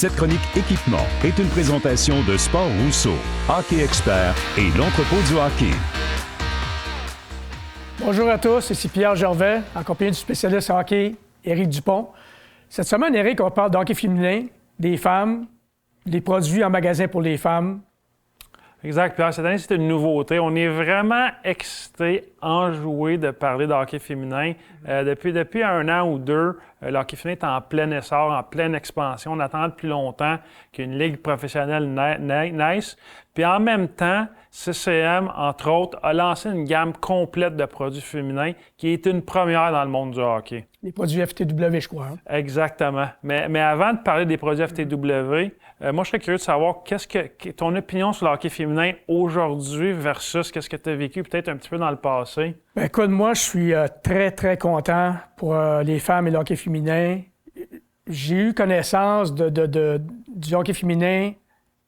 Cette chronique équipement est une présentation de Sport Rousseau, Hockey Expert et l'entrepôt du hockey. Bonjour à tous, ici Pierre Gervais, en compagnie du spécialiste hockey, Éric Dupont. Cette semaine, Éric, on parle d'hockey féminin, des femmes, des produits en magasin pour les femmes. Exact, Pierre. Cette année, c'est une nouveauté. On est vraiment excités, enjoués de parler de hockey féminin. Depuis 1 an ou 2, le hockey féminin est en plein essor, en pleine expansion. On attend depuis longtemps qu'une ligue professionnelle naisse. Puis en même temps, CCM, entre autres, a lancé une gamme complète de produits féminins qui est une première dans le monde du hockey. Les produits FTW, je crois. Hein? Exactement. Mais avant de parler des produits FTW, moi, je serais curieux de savoir qu'est-ce que ton opinion sur le hockey féminin aujourd'hui versus qu'est-ce que tu as vécu peut-être un petit peu dans le passé? Bien, écoute, moi, je suis très, très content pour les femmes et le hockey féminin. J'ai eu connaissance du hockey féminin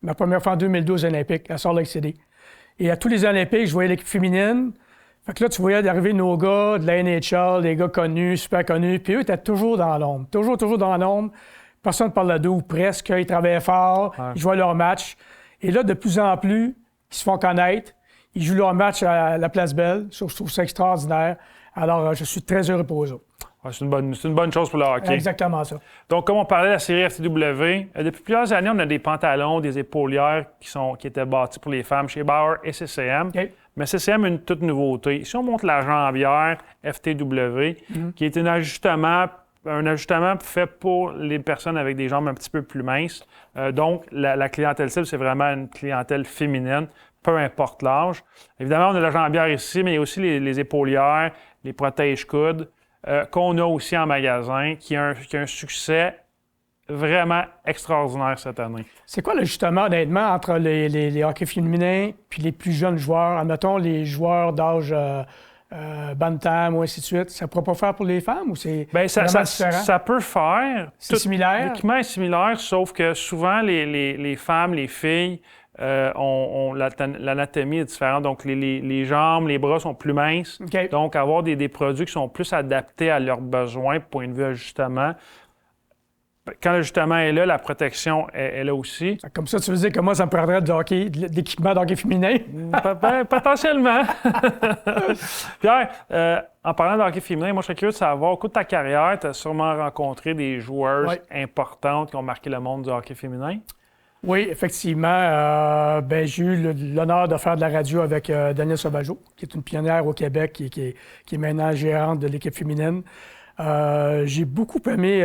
ma première fois en 2012 Olympiques, à Salt Lake City. Et à tous les Olympiques, je voyais l'équipe féminine. Fait que là, tu voyais d'arriver nos gars de la NHL, des gars connus, super connus, puis eux étaient toujours dans l'ombre. Toujours dans l'ombre. Personne ne parlait d'eux, ou presque. Ils travaillaient fort, Ils jouaient leur match. Et là, de plus en plus, ils se font connaître. Ils jouent leur match à la Place Belle. Je trouve ça extraordinaire. Alors, je suis très heureux pour eux autres. Ouais, c'est une bonne chose pour le hockey. Exactement ça. Donc, comme on parlait de la série FTW, depuis plusieurs années, on a des pantalons, des épaulières qui étaient bâtis pour les femmes chez Bauer et CCM. Okay. Mais CCM a une toute nouveauté. Ici, on montre la jambière FTW, qui est un ajustement fait pour les personnes avec des jambes un petit peu plus minces. Donc, la clientèle cible, c'est vraiment une clientèle féminine, peu importe l'âge. Évidemment, on a la jambière ici, mais il y a aussi les épaulières, les protège-coudes, qu'on a aussi en magasin, qui a un succès vraiment extraordinaire cette année. C'est quoi l'ajustement, honnêtement, entre les hockey féminins puis les plus jeunes joueurs? Admettons, les joueurs d'âge bantam ou ainsi de suite. Ça ne pourra pas faire pour les femmes ou c'est vraiment différent? Ça peut faire. C'est similaire? L'équipement est similaire, sauf que souvent, les femmes, les filles, l'anatomie est différente. Donc, les jambes, les bras sont plus minces. Okay. Donc, avoir des produits qui sont plus adaptés à leurs besoins, point de vue ajustement. Quand l'ajustement est là, la protection est là aussi. Comme ça, tu veux dire que moi, ça me prendrait d'équipement d'hockey féminin? Potentiellement. Pierre, en parlant de hockey féminin, moi, je serais curieux de savoir, au cours de ta carrière, tu as sûrement rencontré des joueuses importantes qui ont marqué le monde du hockey féminin? Oui, effectivement. J'ai eu l'honneur de faire de la radio avec Danielle Sauvageau, qui est une pionnière au Québec, qui est maintenant gérante de l'équipe féminine. J'ai beaucoup aimé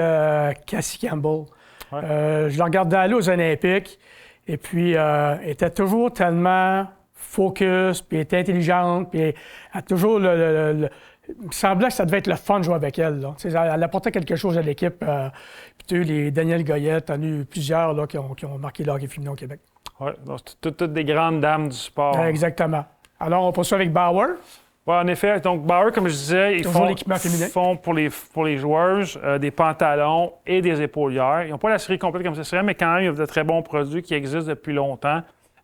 Cassie Campbell. Ouais. Je la regardais aller aux Olympiques et puis elle était toujours tellement focus, puis elle était intelligente, puis elle a toujours il me semblait que ça devait être le fun de jouer avec elle. Là. Elle apportait quelque chose à l'équipe. Puis tu as eu les Daniel Goyette, tu en as eu plusieurs là, qui ont marqué le hockey féminin au Québec. Oui, donc c'est toutes des grandes dames du sport. Exactement. Alors, on poursuit avec Bauer. Oui, en effet. Donc, Bauer, comme je disais, ils font pour les joueuses des pantalons et des épaulières. Ils n'ont pas la série complète comme CCM, mais quand même, il y a de très bons produits qui existent depuis longtemps.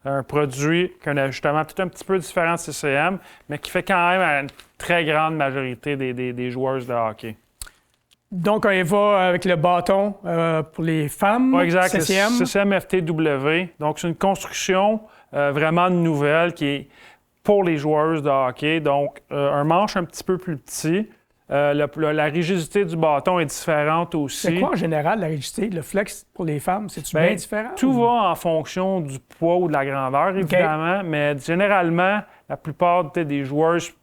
Un produit qui a un ajustement peut-être un petit peu différent de CCM, mais qui fait quand même une très grande majorité des joueuses de hockey. Donc, on y va avec le bâton pour les femmes. Oui, exact. CCM. CCM FTW. Donc, c'est une construction vraiment nouvelle qui est pour les joueuses de hockey. Donc, un manche un petit peu plus petit. La rigidité du bâton est différente aussi. C'est quoi en général la rigidité? Le flex pour les femmes, c'est-tu bien différent? Tout va en fonction du poids ou de la grandeur, évidemment. Mais généralement, la plupart des joueuses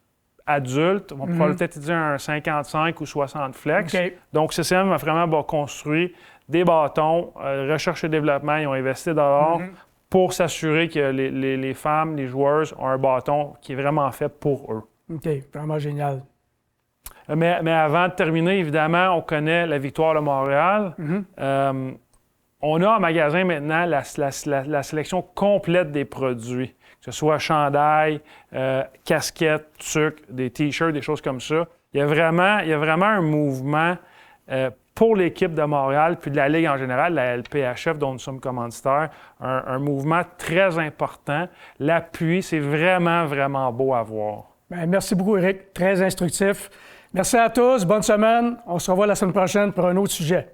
adultes vont pouvoir peut-être dire un 55 ou 60 flex. Donc, CCM a vraiment construit des bâtons, recherche et développement. Ils ont investi dans l'or pour s'assurer que les femmes, les joueuses ont un bâton qui est vraiment fait pour eux. OK, vraiment génial. Mais avant de terminer, évidemment, on connaît la victoire de Montréal. On a en magasin maintenant la sélection complète des produits, que ce soit chandail, casquettes, sucre, des T-shirts, des choses comme ça. Il y a vraiment un mouvement pour l'équipe de Montréal, puis de la Ligue en général, la LPHF, dont nous sommes commanditaires, un mouvement très important. L'appui, c'est vraiment, vraiment beau à voir. Bien, merci beaucoup, Éric. Très instructif. Merci à tous. Bonne semaine. On se revoit la semaine prochaine pour un autre sujet.